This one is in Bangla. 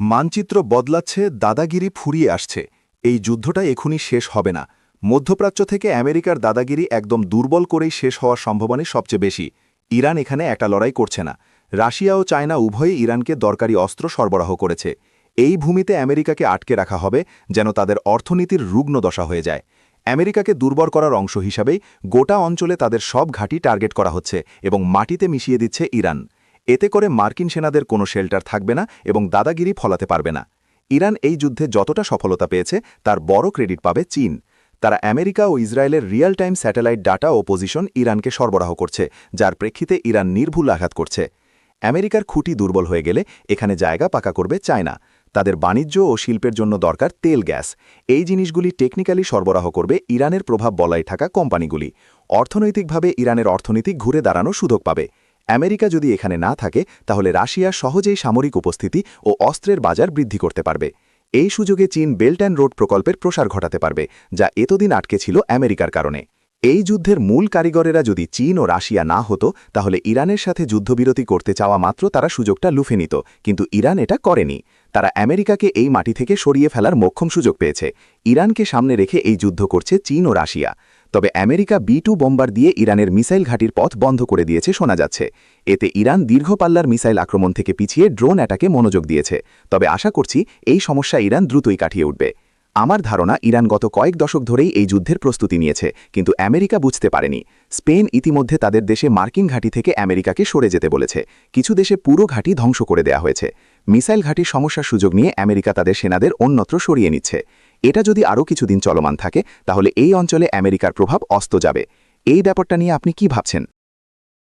মানচিত্র বদলাচ্ছে, দাদাগিরি ফুরিয়ে আসছে। এই যুদ্ধটা এখনই শেষ হবে না। মধ্যপ্রাচ্য থেকে আমেরিকার দাদাগিরি একদম দুর্বল করেই শেষ হওয়ার সম্ভাবনা সবচেয়ে বেশি। ইরান এখানে একটা লড়াই করছে না। রাশিয়া ও চায়না উভয়ই ইরানকে দরকারি অস্ত্র সরবরাহ করেছে। এই ভূমিতে আমেরিকাকে আটকে রাখা হবে, যেন তাদের অর্থনীতির রুগ্ন দশা হয়ে যায়। আমেরিকাকে দুর্বল করার অংশ হিসাবেই গোটা অঞ্চলে তাদের সব ঘাঁটি টার্গেট করা হচ্ছে এবং মাটিতে মিশিয়ে দিচ্ছে ইরান। এতে করে মার্কিন সেনাদের কোনো শেল্টার থাকবে না এবং দাদাগিরি ফলাতে পারবে না। ইরান এই যুদ্ধে যতটা সফলতা পেয়েছে তার বড় ক্রেডিট পাবে চীন। তারা আমেরিকা ও ইসরায়েলের রিয়েল টাইম স্যাটেলাইট ডাটা ও পজিশন ইরানকে সরবরাহ করছে, যার প্রেক্ষিতে ইরান নির্ভুল আঘাত করছে। আমেরিকার খুঁটি দুর্বল হয়ে গেলে এখানে জায়গা পাকা করবে চায়না। তাদের বাণিজ্য ও শিল্পের জন্য দরকার তেল, গ্যাস। এই জিনিসগুলি টেকনিক্যালি সরবরাহ করবে ইরানের প্রভাব বলয়ে থাকা কোম্পানিগুলি। অর্থনৈতিকভাবে ইরানের অর্থনীতি ঘুরে দাঁড়ানোর সুযোগ পাবে। আমেরিকা যদি এখানে না থাকে, তাহলে রাশিয়া সহজেই সামরিক উপস্থিতি ও অস্ত্রের বাজার বৃদ্ধি করতে পারবে। এই সুযোগে চীন বেল্ট অ্যান্ড রোড প্রকল্পের প্রসার ঘটাতে পারবে, যা এতদিন আটকে ছিল আমেরিকার কারণে। এই যুদ্ধের মূল কারিগরেরা যদি চীন ও রাশিয়া না হতো, তাহলে ইরানের সাথে যুদ্ধবিরতি করতে চাওয়া মাত্র তারা সুযোগটা লুফে নিত, কিন্তু ইরান এটা করেনি। তারা আমেরিকাকে এই মাটি থেকে সরিয়ে ফেলার মোক্ষম সুযোগ পেয়েছে। ইরানকে সামনে রেখে এই যুদ্ধ করছে চীন ও রাশিয়া। তবে আমেরিকা B-2 বোম্বার দিয়ে ইরানের মিসাইল ঘাঁটির পথ বন্ধ করে দিয়েছে শোনা যাচ্ছে। এতে ইরান দীর্ঘ পাল্লার মিসাইল আক্রমণ থেকে পিছিয়ে ড্রোন অ্যাটাকে মনোযোগ দিয়েছে। তবে আশা করছি এই সমস্যা ইরান দ্রুতই কাটিয়ে উঠবে। আমার ধারণা ইরান গত কয়েক দশক ধরেই এই যুদ্ধের প্রস্তুতি নিয়েছে, কিন্তু আমেরিকা বুঝতে পারেনি। স্পেন ইতিমধ্যে তাদের দেশে মার্কিন ঘাঁটি থেকে আমেরিকাকে সরে যেতে বলেছে। কিছু দেশে পুরো ঘাঁটি ধ্বংস করে দেয়া হয়েছে। মিসাইল ঘাঁটির সমস্যার সুযোগ নিয়ে আমেরিকা তাদের সেনাদের অন্যত্র সরিয়ে নিচ্ছে। এটা যদি আরও কিছুদিন চলমান থাকে, তাহলে এই অঞ্চলে আমেরিকার প্রভাব অস্ত যাবে। এই ব্যাপারটা নিয়ে আপনি কি ভাবছেন?